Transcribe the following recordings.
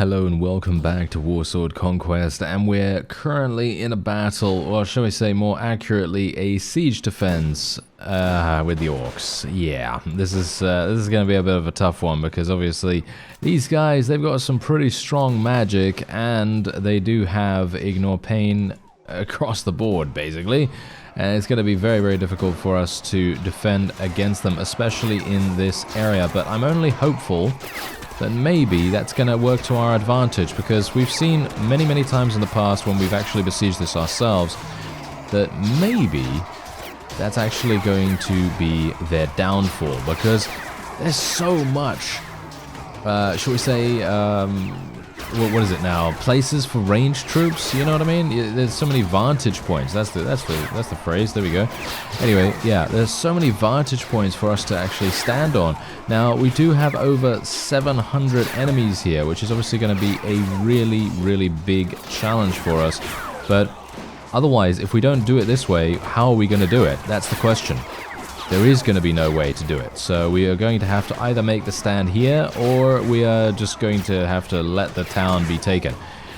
Hello and welcome back to Warsword Conquest, and we're currently in a battle, or shall we say more accurately, a siege defense with the orcs. Yeah, this is going to be a bit of a tough one because obviously these guys, they've got some pretty strong magic and they do have ignore pain across the board basically. And it's going to be very, very difficult for us to defend against them, especially in this area. But I'm only hopeful that maybe that's going to work to our advantage, because we've seen many, many times in the past when we've actually besieged this ourselves, that maybe that's actually going to be their downfall, because there's so much, shall we say, what is it now? Places for ranged troops, you know what I mean? There's so many vantage points. That's the phrase. There we go. Anyway, yeah, there's so many vantage points for us to actually stand on. Now, we do have over 700 enemies here, which is obviously going to be a really, really big challenge for us. But otherwise, if we don't do it this way, how are we going to do it? That's the question. There is going to be no way to do it. So we are going to have to either make the stand here, or we are just going to have to let the town be taken.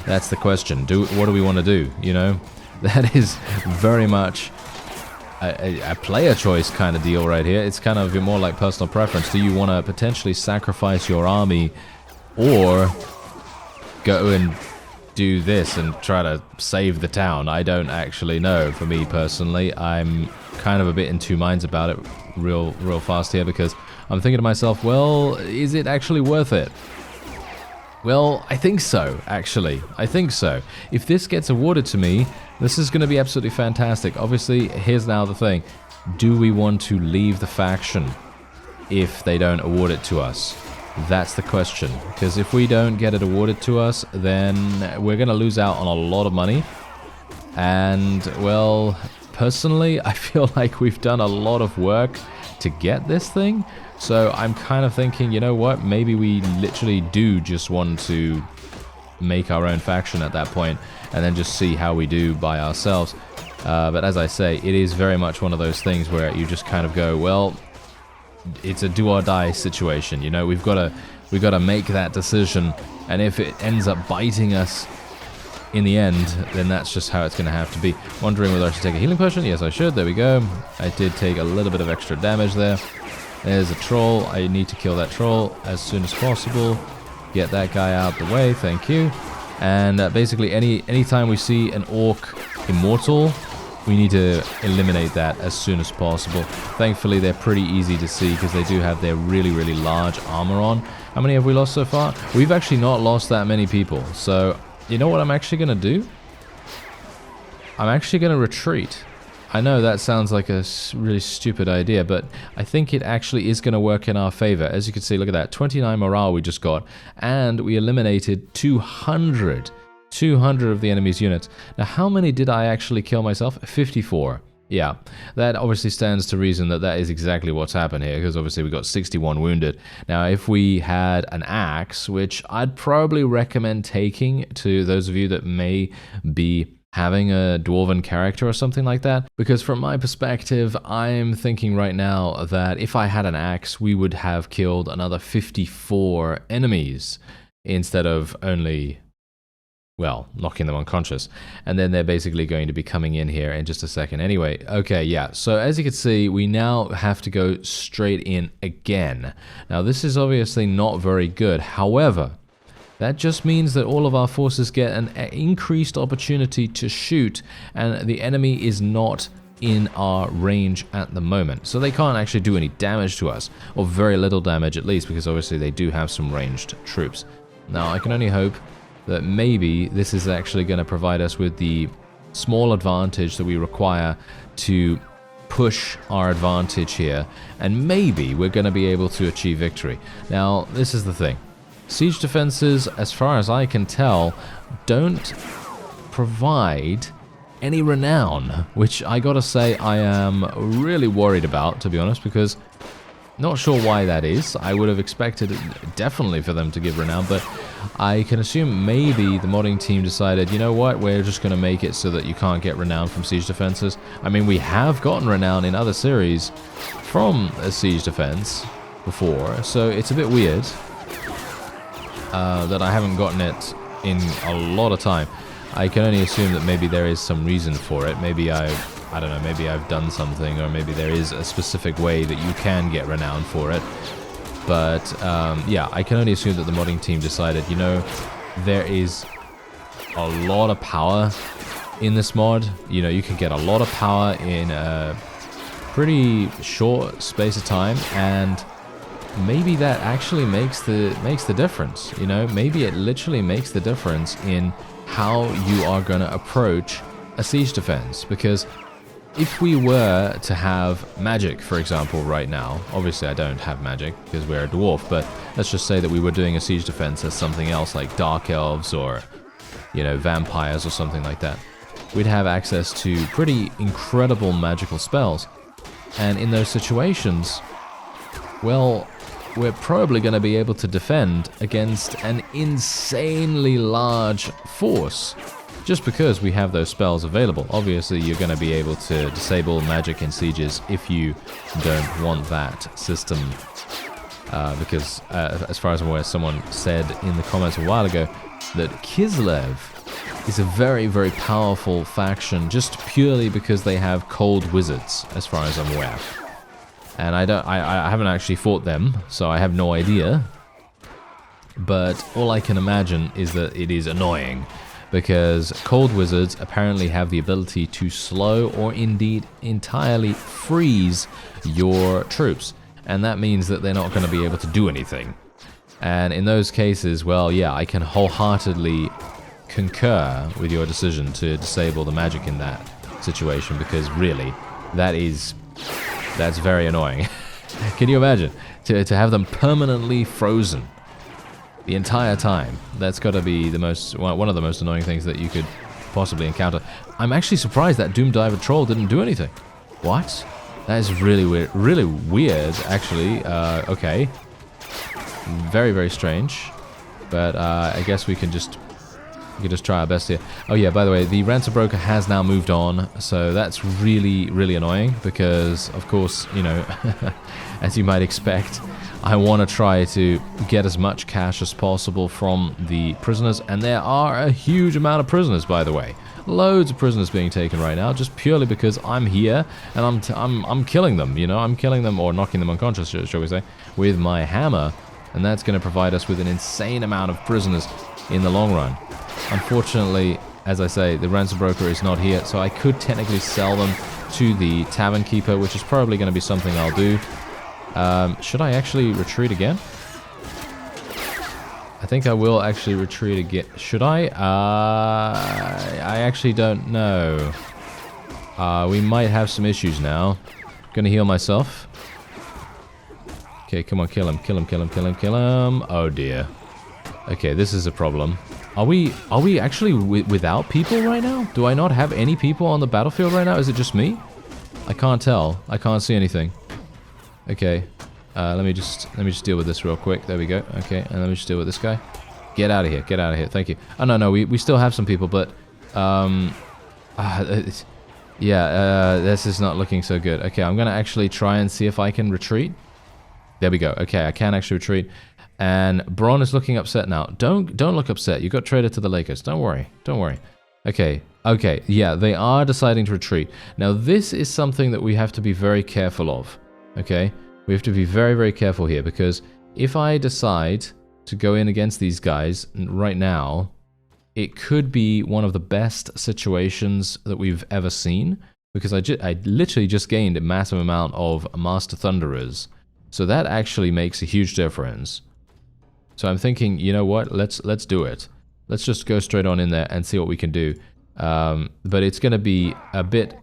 That's the question. What do we want to do? You know, that is very much a player choice kind of deal right here. It's kind of more like personal preference. Do you want to potentially sacrifice your army, or go and do this and try to save the town? I don't actually know. For me personally, I'm kind of a bit in two minds about it real fast here, because I'm thinking to myself, well, is it actually worth it? Well, I think so, actually. I think so. If this gets awarded to me, this is going to be absolutely fantastic. Obviously, here's now the thing. Do we want to leave the faction if they don't award it to us? That's the question. Because if we don't get it awarded to us, then we're going to lose out on a lot of money. And, well, personally, I feel like we've done a lot of work to get this thing. So I'm kind of thinking, you know what, maybe we literally do just want to make our own faction at that point, and then just see how we do by ourselves. But as I say, it is very much one of those things where you just kind of go, well, it's a do or die situation. You know, we've got to make that decision, and if it ends up biting us in the end, then that's just how it's going to have to be. Wondering whether I should take a healing potion? Yes, I should. There we go. I did take a little bit of extra damage there. There's a troll. I need to kill that troll as soon as possible. Get that guy out the way. Thank you. And basically, anytime we see an orc immortal, we need to eliminate that as soon as possible. Thankfully, they're pretty easy to see because they do have their really, really large armor on. How many have we lost so far? We've actually not lost that many people. So, you know what I'm actually going to do? I'm actually going to retreat. I know that sounds like a really stupid idea, but I think it actually is going to work in our favor. As you can see, look at that. 29 morale we just got, and we eliminated 200 of the enemy's units. Now, how many did I actually kill myself? 54. Yeah, that obviously stands to reason that that is exactly what's happened here, because obviously we got 61 wounded. Now, if we had an axe, which I'd probably recommend taking to those of you that may be having a dwarven character or something like that, because from my perspective, I'm thinking right now that if I had an axe, we would have killed another 54 enemies instead of only, well, knocking them unconscious. And then they're basically going to be coming in here in just a second. Anyway, okay, yeah. So as you can see, we now have to go straight in again. Now, this is obviously not very good. However, that just means that all of our forces get an increased opportunity to shoot, and the enemy is not in our range at the moment. So they can't actually do any damage to us, or very little damage at least, because obviously they do have some ranged troops. Now, I can only hope that maybe this is actually going to provide us with the small advantage that we require to push our advantage here, and maybe we're going to be able to achieve victory. Now, this is the thing. Siege defenses, as far as I can tell, don't provide any renown, which I gotta say I am really worried about, to be honest, because not sure why that is. I would have expected definitely for them to give renown, but I can assume maybe the modding team decided, you know what, we're just going to make it so that you can't get renown from siege defenses. I mean, we have gotten renown in other series from a siege defense before, so it's a bit weird. that I haven't gotten it in a lot of time. I can only assume that maybe there is some reason for it. Maybe I don't know, maybe I've done something, or maybe there is a specific way that you can get renown for it. But yeah, I can only assume that the modding team decided, you know, there is a lot of power in this mod. You know, you can get a lot of power in a pretty short space of time, and maybe that actually makes the difference. You know, maybe it literally makes the difference in how you are going to approach a siege defense. Because if we were to have magic, for example, right now, obviously I don't have magic because we're a dwarf, but let's just say that we were doing a siege defense as something else like dark elves or, you know, vampires or something like that. We'd have access to pretty incredible magical spells. And in those situations, well, we're probably going to be able to defend against an insanely large force, just because we have those spells available. Obviously, you're going to be able to disable magic in sieges if you don't want that system, because as far as I'm aware, someone said in the comments a while ago that Kislev is a very, very powerful faction just purely because they have cold wizards, as far as I'm aware. And I haven't actually fought them, so I have no idea. But all I can imagine is that it is annoying, because cold wizards apparently have the ability to slow or indeed entirely freeze your troops. And that means that they're not going to be able to do anything. And in those cases, well, yeah, I can wholeheartedly concur with your decision to disable the magic in that situation, because really, that's very annoying. Can you imagine? To have them permanently frozen the entire time. That's got to be the one of the most annoying things that you could possibly encounter. I'm actually surprised that Doom Diver Troll didn't do anything. What? That is really weird. Really weird, actually. Okay. Very, very strange. But I guess we can just try our best here. Oh yeah, by the way, the ransom broker has now moved on, so that's really, really annoying, because, of course, you know, as you might expect, I want to try to get as much cash as possible from the prisoners, and there are a huge amount of prisoners, by the way. Loads of prisoners being taken right now, just purely because I'm here, and I'm killing them, you know, I'm killing them, or knocking them unconscious, shall we say, with my hammer, and that's going to provide us with an insane amount of prisoners in the long run. Unfortunately, as I say, the ransom broker is not here, so I could technically sell them to the tavern keeper, which is probably going to be something I'll do. Should I actually retreat again? I think I will actually retreat again. Should I? I actually don't know. We might have some issues now. Gonna heal myself. Okay, come on, kill him, kill him, kill him, kill him, kill him. Oh dear. Okay, this is a problem. Are we actually without people right now? Do I not have any people on the battlefield right now? Is it just me? I can't tell. I can't see anything. Okay. Let me just deal with this real quick. There we go. Okay, and let me just deal with this guy. Get out of here. Get out of here. Thank you. Oh no, we still have some people, but this is not looking so good. Okay, I'm gonna actually try and see if I can retreat. There we go. Okay, I can actually retreat. And Braun is looking upset now. Don't look upset. You got traded to the Lakers. Don't worry. Don't worry. Okay. Okay. Yeah, they are deciding to retreat. Now, this is something that we have to be very careful of. Okay? We have to be very, very careful here, because if I decide to go in against these guys right now, it could be one of the best situations that we've ever seen, because I literally just gained a massive amount of Master Thunderers. So that actually makes a huge difference. So I'm thinking, you know what? Let's do it. Let's just go straight on in there and see what we can do. But it's going to be a bit...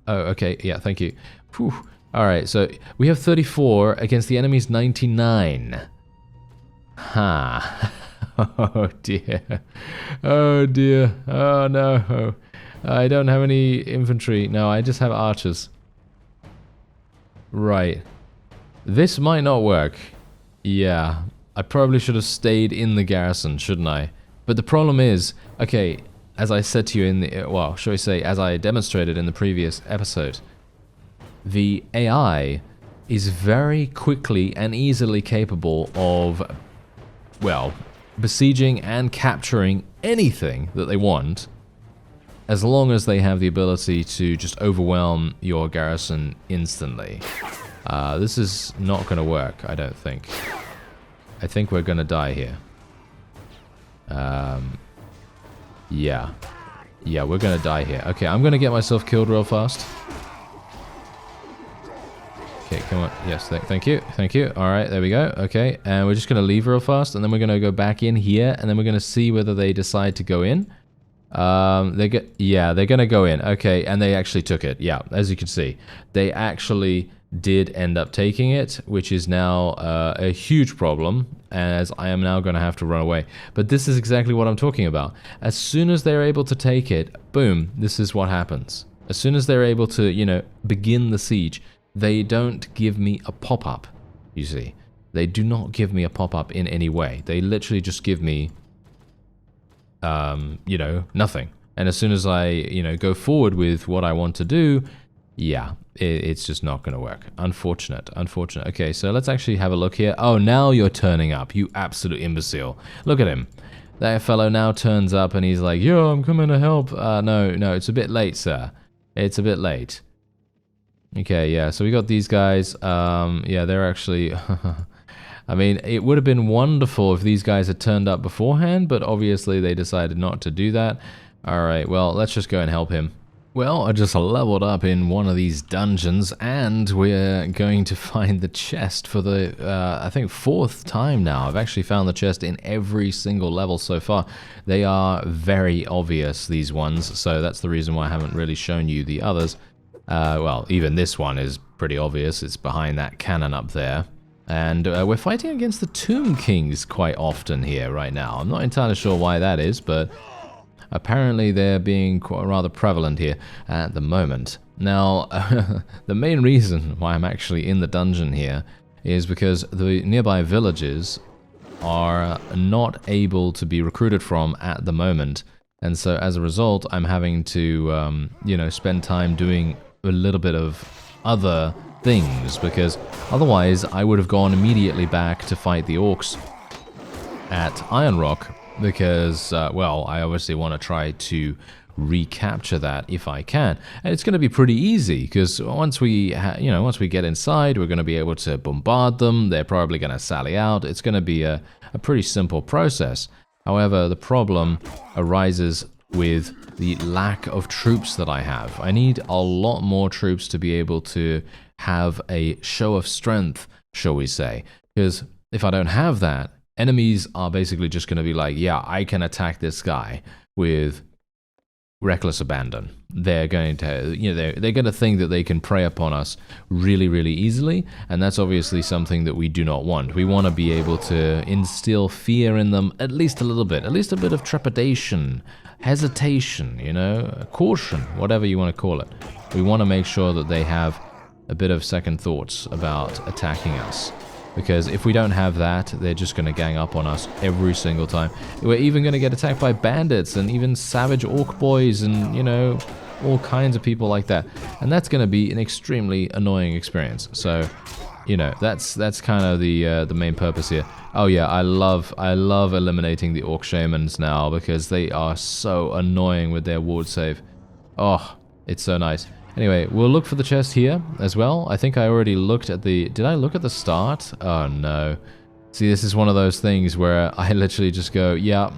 Oh, okay. Yeah, thank you. Whew. All right, so we have 34 against the enemy's 99. Ha. Oh, dear. Oh, dear. Oh, no. I don't have any infantry. No, I just have archers. Right. This might not work. Yeah. I probably should have stayed in the garrison, shouldn't I? But the problem is, okay, as I said to you in the... Well, shall we say, as I demonstrated in the previous episode, the AI is very quickly and easily capable of well, besieging and capturing anything that they want, as long as they have the ability to just overwhelm your garrison instantly. This is not going to work, I don't think. I think we're going to die here. Yeah. Yeah, we're going to die here. Okay, I'm going to get myself killed real fast. Okay, come on. Yes, thank you. Thank you. All right, there we go. Okay, and we're just going to leave real fast, and then we're going to go back in here, and then we're going to see whether they decide to go in. Yeah, they're going to go in. Okay, and they actually took it. Yeah, as you can see, they actually did end up taking it, which is now a huge problem, as I am now going to have to run away. But this is exactly what I'm talking about. As soon as they're able to take it, boom, this is what happens. As soon as they're able to, you know, begin the siege, they don't give me a pop-up, you see. They do not give me a pop-up in any way. They literally just give me, you know, nothing. And as soon as I, you know, go forward with what I want to do, yeah, it's just not going to work. Unfortunate, unfortunate. Okay, so let's actually have a look here. Oh, now you're turning up, you absolute imbecile. Look at him. That fellow now turns up and he's like, yo, I'm coming to help. No, it's a bit late, sir. It's a bit late. Okay, yeah, so we got these guys. Yeah, they're actually... I mean, it would have been wonderful if these guys had turned up beforehand, but obviously they decided not to do that. Alright, well, let's just go and help him. Well, I just leveled up in one of these dungeons, and we're going to find the chest for the, I think, 4th time now. I've actually found the chest in every single level so far. They are very obvious, these ones, so that's the reason why I haven't really shown you the others. Well, even this one is pretty obvious. It's behind that cannon up there. And we're fighting against the Tomb Kings quite often here right now. I'm not entirely sure why that is, but apparently they're being quite rather prevalent here at the moment. Now, the main reason why I'm actually in the dungeon here is because the nearby villages are not able to be recruited from at the moment. And so as a result, I'm having to, you know, spend time doing a little bit of other things, because otherwise I would have gone immediately back to fight the orcs at Iron Rock, because, well, I obviously want to try to recapture that if I can. And it's going to be pretty easy, because once we, you know, once we get inside, we're going to be able to bombard them. They're probably going to sally out. It's going to be a pretty simple process. However, the problem arises with the lack of troops that I have. I need a lot more troops to be able to have a show of strength, shall we say. Because if I don't have that, enemies are basically just going to be like, yeah, I can attack this guy with reckless abandon. They're going to, you know, they're going to think that they can prey upon us really, really easily, and that's obviously something that we do not want. We want to be able to instill fear in them, at least a little bit, at least a bit of trepidation, hesitation, you know, caution, whatever you want to call it. We want to make sure that they have a bit of second thoughts about attacking us. Because if we don't have that, they're just going to gang up on us every single time. We're even going to get attacked by bandits and even savage orc boys and, you know, all kinds of people like that. And that's going to be an extremely annoying experience. So, you know, that's kind of the main purpose here. Oh yeah, I love eliminating the orc shamans now, because they are so annoying with their ward save. Oh, it's so nice. Anyway, we'll look for the chest here as well. I think I already looked at the... Did I look at the start? Oh, no. See, this is one of those things where I literally just go, yeah,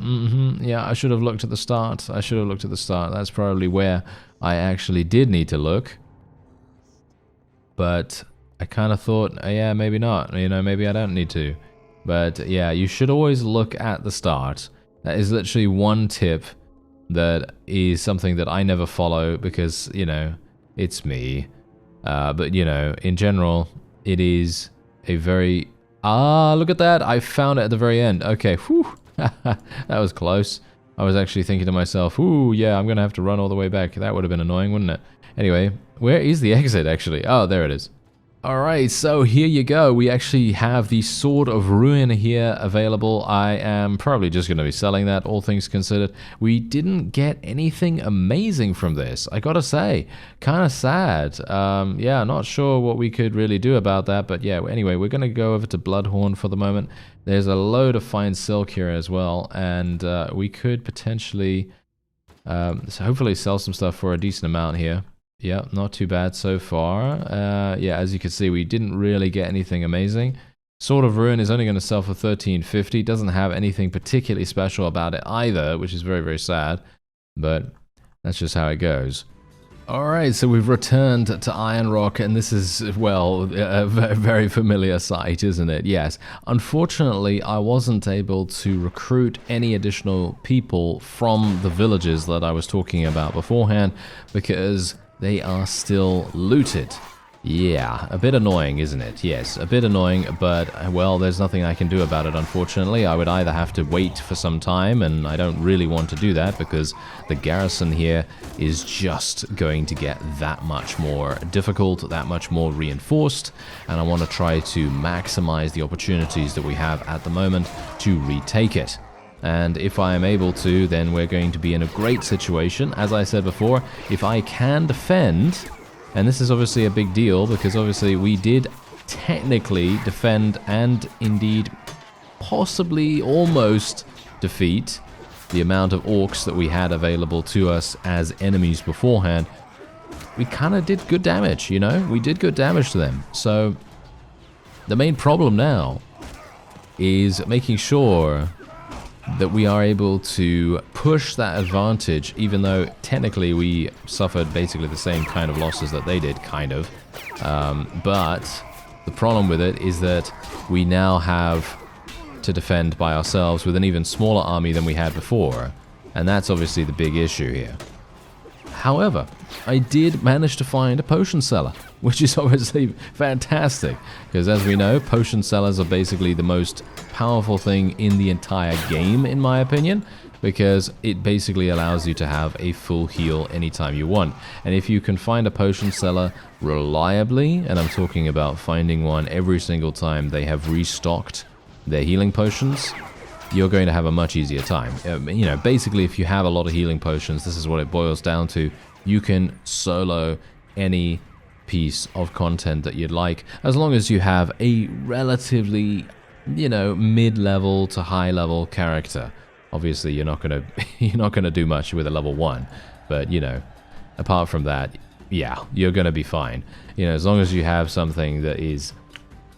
yeah, I should have looked at the start. I should have looked at the start. That's probably where I actually did need to look. But I kind of thought, yeah, maybe not. You know, maybe I don't need to. But, yeah, you should always look at the start. That is literally one tip that is something that I never follow because, you know... It's me. But, you know, in general, it is a very... Ah, look at that! I found it at the very end. Okay, whew. That was close. I was actually thinking to myself, ooh, yeah, I'm going to have to run all the way back. That would have been annoying, wouldn't it? Anyway, where is the exit, actually? Oh, there it is. Alright, so here you go. We actually have the Sword of Ruin here available. I am probably just going to be selling that, all things considered. We didn't get anything amazing from this, I gotta say. Kind of sad. Yeah, not sure what we could really do about that, but yeah, anyway, we're going to go over to Bloodhorn for the moment. There's a load of fine silk here as well, and we could potentially, so hopefully sell some stuff for a decent amount here. Yeah, not too bad so far. Yeah, as you can see, we didn't really get anything amazing. Sword of Ruin is only going to sell for $13.50. Doesn't have anything particularly special about it either, which is very, very sad. But that's just how it goes. Alright, so we've returned to Iron Rock, and this is, well, a very familiar sight, isn't it? Yes. Unfortunately, I wasn't able to recruit any additional people from the villages that I was talking about beforehand, because they are still looted. Yeah, a bit annoying, isn't it? Yes, a bit annoying, but, well, there's nothing I can do about it, unfortunately. I would either have to wait for some time, and I don't really want to do that, because the garrison here is just going to get that much more difficult, that much more reinforced, and I want to try to maximize the opportunities that we have at the moment to retake it. And if I am able to, then we're going to be in a great situation. As I said before, if I can defend, and this is obviously a big deal, because obviously we did technically defend and indeed possibly almost defeat the amount of orcs that we had available to us as enemies beforehand. We kind of did good damage, you know? We did good damage to them. So the main problem now is making sure that we are able to push that advantage, even though technically we suffered basically the same kind of losses that they did, kind of. But the problem with it is that we now have to defend by ourselves with an even smaller army than we had before, and that's obviously the big issue here. However, I did manage to find a potion seller, which is obviously fantastic, because as we know, potion sellers are basically the most powerful thing in the entire game, in my opinion, because it basically allows you to have a full heal anytime you want. And if you can find a potion seller reliably, and I'm talking about finding one every single time they have restocked their healing potions, you're going to have a much easier time. You know, basically, if you have a lot of healing potions, this is what it boils down to. You can solo any piece of content that you'd like, as long as you have a relatively, you know, mid-level to high-level character. Obviously, you're not gonna do much with a level 1, but you know, apart from that, yeah, you're gonna be fine. You know, as long as you have something that is,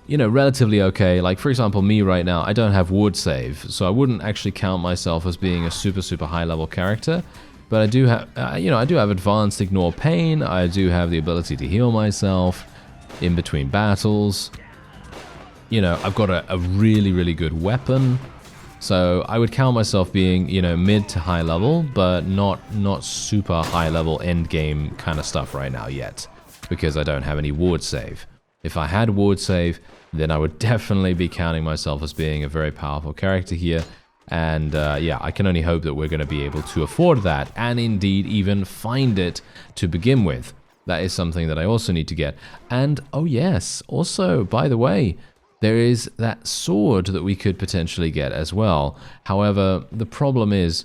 you know, relatively okay. Like, for example, me right now, I don't have wood save, so I wouldn't actually count myself as being a super high-level character. But I do have, you know, I do have advanced ignore pain. I do have the ability to heal myself in between battles. You know, I've got a really good weapon. So I would count myself being, you know, mid to high level, but not super high level end game kind of stuff right now yet, because I don't have any ward save. If I had ward save, then I would definitely be counting myself as being a very powerful character here. And yeah, I can only hope that we're going to be able to afford that, and indeed even find it to begin with. That is something that I also need to get. And, oh yes, also, by the way, there is that sword that we could potentially get as well. However, the problem is,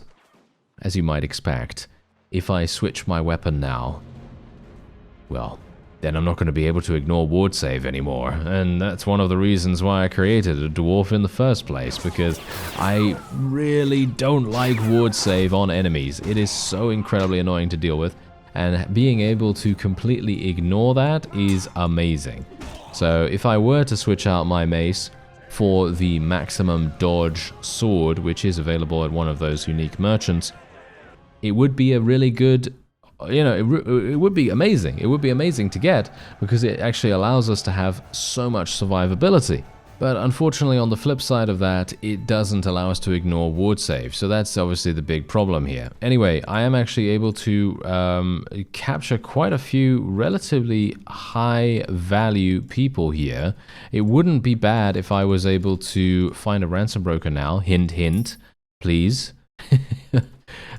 as you might expect, if I switch my weapon now, well, then I'm not going to be able to ignore ward save anymore. And that's one of the reasons why I created a dwarf in the first place, because I really don't like ward save on enemies. It is so incredibly annoying to deal with, and being able to completely ignore that is amazing. So if I were to switch out my mace for the maximum dodge sword, which is available at one of those unique merchants, it would be a really good, you know, it would be amazing. It would be amazing to get, because it actually allows us to have so much survivability. But unfortunately, on the flip side of that, it doesn't allow us to ignore ward save. So that's obviously the big problem here. Anyway, I am actually able to capture quite a few relatively high value people here. It wouldn't be bad if I was able to find a ransom broker now. Hint, hint, please.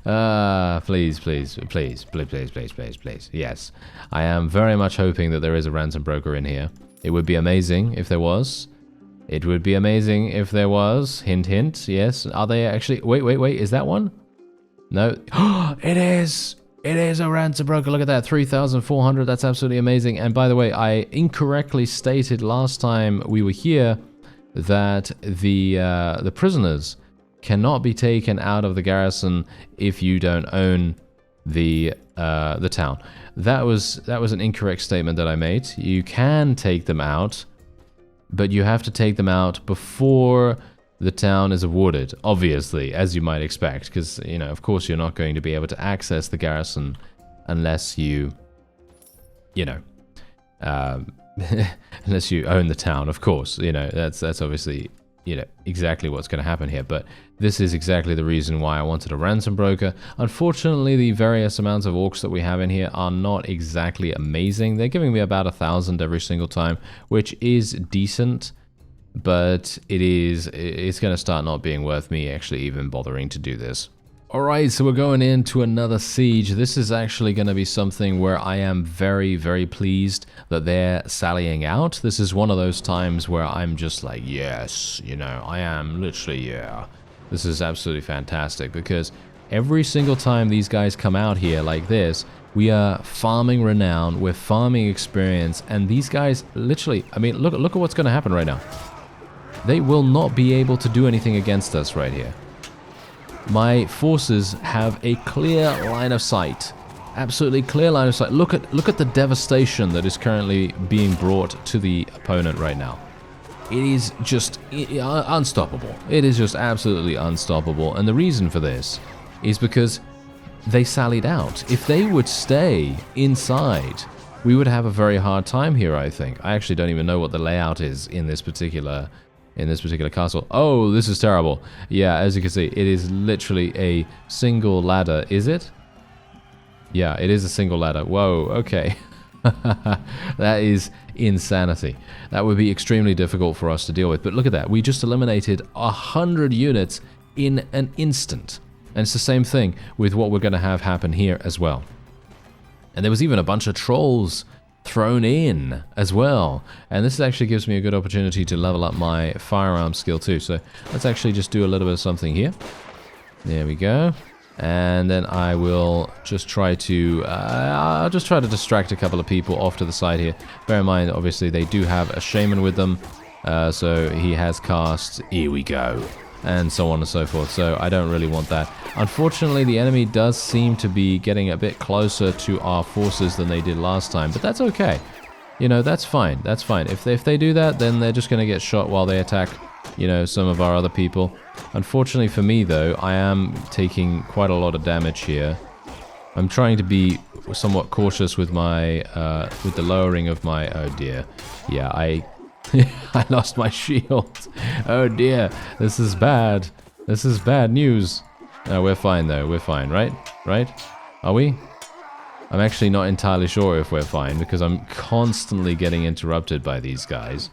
Please. Yes. I am very much hoping that there is a ransom broker in here. It would be amazing if there was. It would be amazing if there was. Hint, hint. Yes. Are they actually... Wait. Is that one? No. It is! It is a ransom broker. Look at that. 3,400. That's absolutely amazing. And by the way, I incorrectly stated last time we were here that the prisoners cannot be taken out of the garrison if you don't own the town. That was an incorrect statement that I made. You can take them out, but you have to take them out before the town is awarded, obviously, as you might expect, because, you know, of course you're not going to be able to access the garrison unless you know, unless you own the town, of course. You know, that's obviously, you know, exactly what's going to happen here. But this is exactly the reason why I wanted a ransom broker. Unfortunately, the various amounts of orcs that we have in here are not exactly amazing. They're giving me about 1,000 every single time, which is decent. But it's going to start not being worth me actually even bothering to do this. Alright, so we're going into another siege. This is actually going to be something where I am very, very pleased that they're sallying out. This is one of those times where I'm just like, yes, you know, I am literally, yeah. This is absolutely fantastic, because every single time these guys come out here like this, we are farming renown, we're farming experience, and these guys literally, I mean, look at what's going to happen right now. They will not be able to do anything against us right here. My forces have a clear line of sight. Absolutely clear line of sight. Look at the devastation that is currently being brought to the opponent right now. It is just unstoppable. It is just absolutely unstoppable. And the reason for this is because they sallied out. If they would stay inside, we would have a very hard time here, I think. I actually don't even know what the layout is in this particular castle. Oh, this is terrible. Yeah, as you can see, it is literally a single ladder. Is it? Yeah, it is a single ladder. Whoa, okay. That is insanity. That would be extremely difficult for us to deal with. But look at that. We just eliminated 100 units in an instant. And it's the same thing with what we're going to have happen here as well. And there was even a bunch of trolls thrown in as well, and this actually gives me a good opportunity to level up my firearm skill too. So let's actually just do a little bit of something here. There we go. And then I will just try to I'll just try to distract a couple of people off to the side here. Bear in mind, obviously they do have a shaman with them, so he has cast, here we go, and so on and so forth. So I don't really want that. Unfortunately, the enemy does seem to be getting a bit closer to our forces than they did last time, but that's okay. You know, that's fine. That's fine. If they do that, then they're just going to get shot while they attack, you know, some of our other people. Unfortunately for me, though, I am taking quite a lot of damage here. I'm trying to be somewhat cautious with my with the lowering of my... Oh dear. Yeah, I lost my shield. Oh dear. This is bad. This is bad news. No, we're fine though. We're fine, right? Right? Are we? I'm actually not entirely sure if we're fine, because I'm constantly getting interrupted by these guys.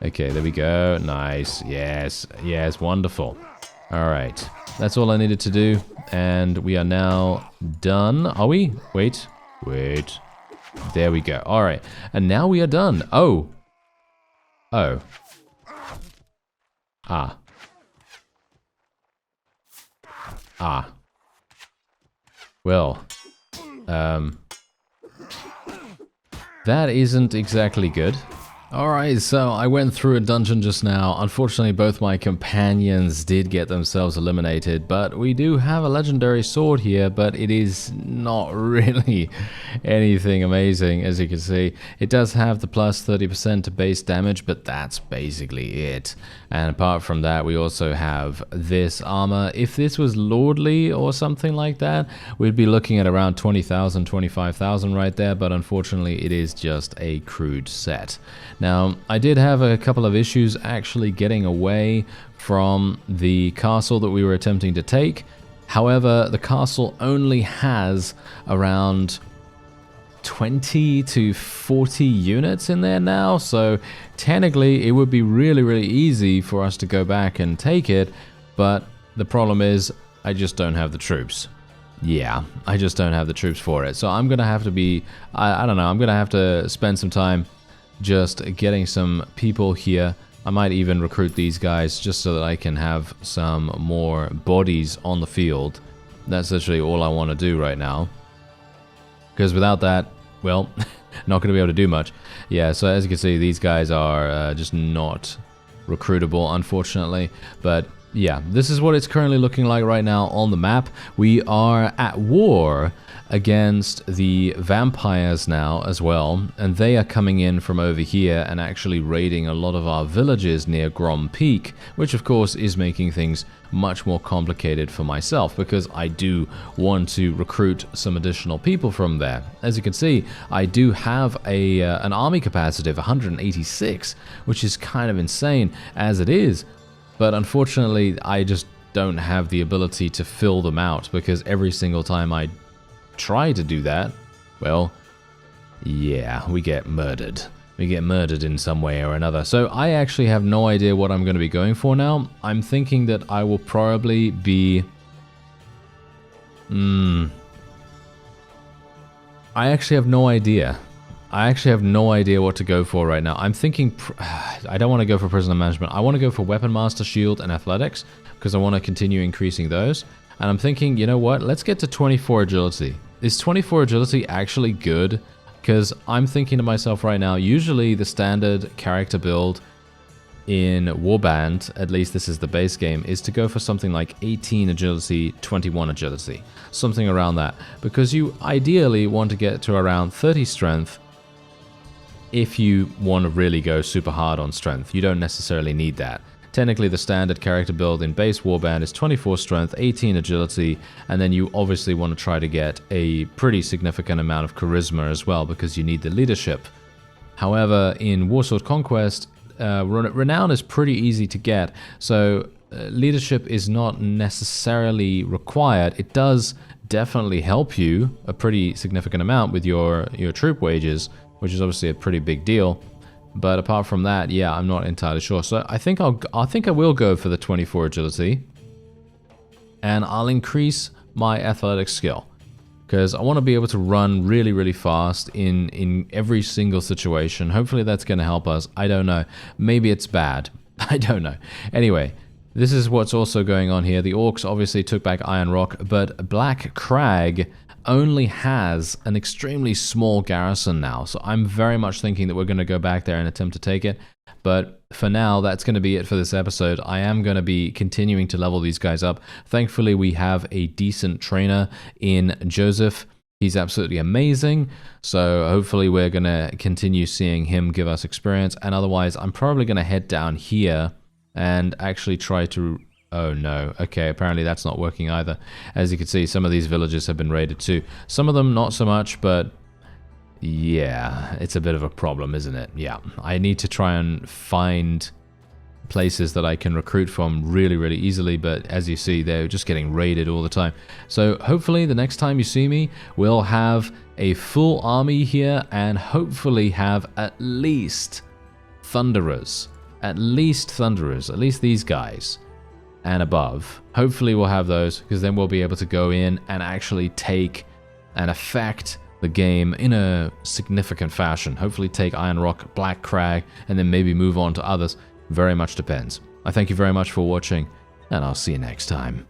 Okay, there we go. Nice. Yes. Yes, wonderful. Alright. That's all I needed to do. And we are now done. Are we? Wait. Wait. There we go. Alright. And now we are done. Oh. Oh. Ah. Ah. Well. That isn't exactly good. Alright, so I went through a dungeon just now. Unfortunately, both my companions did get themselves eliminated, but we do have a legendary sword here, but it is not really anything amazing, as you can see. It does have the plus 30% to base damage, but that's basically it. And apart from that, we also have this armor. If this was lordly or something like that, we'd be looking at around 20,000, 25,000 right there, but unfortunately, it is just a crude set. Now, I did have a couple of issues actually getting away from the castle that we were attempting to take. However, the castle only has around 20 to 40 units in there now, so technically it would be really, really easy for us to go back and take it, but the problem is I just don't have the troops. Yeah, I just don't have the troops for it, so I'm gonna have to be, I don't know, I'm gonna have to spend some time just getting some people here. I might even recruit these guys just so that I can have some more bodies on the field. That's literally all I want to do right now. Because without that, well, not going to be able to do much. Yeah, so as you can see, these guys are just not recruitable, unfortunately. But yeah, this is what it's currently looking like right now on the map. We are at war against the vampires now as well, and they are coming in from over here and actually raiding a lot of our villages near Grom Peak, which of course is making things much more complicated for myself because I do want to recruit some additional people from there. As you can see, I do have an army capacity of 186, which is kind of insane as it is. But unfortunately, I just don't have the ability to fill them out because every single time I try to do that, well, yeah, we get murdered. We get murdered in some way or another. So I actually have no idea what I'm going to be going for now. I'm thinking that I will probably be... I actually have no idea. I actually have no idea what to go for right now. I'm thinking... I don't want to go for prisoner management. I want to go for weapon master, shield, and athletics because I want to continue increasing those. And I'm thinking, you know what? Let's get to 24 agility. Is 24 agility actually good? Because I'm thinking to myself right now, usually the standard character build in Warband, at least this is the base game, is to go for something like 18 agility, 21 agility. Something around that. Because you ideally want to get to around 30 strength if you want to really go super hard on strength. You don't necessarily need that. Technically, the standard character build in base Warband is 24 strength, 18 agility, and then you obviously want to try to get a pretty significant amount of charisma as well, because you need the leadership. However, in Warsword Conquest, renown is pretty easy to get, so leadership is not necessarily required. It does definitely help you a pretty significant amount with your troop wages, which is obviously a pretty big deal. But apart from that, yeah, I'm not entirely sure. So I think I will go for the 24 agility, and I'll increase my athletic skill because I want to be able to run really, really fast in every single situation. Hopefully that's going to help us. I don't know. Maybe it's bad. I don't know. Anyway, this is what's also going on here. The orcs obviously took back Iron Rock, but Black Crag only has an extremely small garrison now, so I'm very much thinking that we're going to go back there and attempt to take it. But for now, that's going to be it for this episode. I am going to be continuing to level these guys up. Thankfully, we have a decent trainer in Joseph. He's absolutely amazing, so hopefully we're going to continue seeing him give us experience, and otherwise I'm probably going to head down here and actually try to... Oh no, okay, apparently that's not working either. As you can see, some of these villages have been raided too. Some of them not so much, but yeah, it's a bit of a problem, isn't it? Yeah, I need to try and find places that I can recruit from really, really easily, but as you see, they're just getting raided all the time. So hopefully the next time you see me, we'll have a full army here and hopefully have at least Thunderers. At least these guys. And above. Hopefully we'll have those, because then we'll be able to go in and actually take and affect the game in a significant fashion. Hopefully take Iron Rock, Black Crag, and then maybe move on to others. Very much depends. I thank you very much for watching, and I'll see you next time.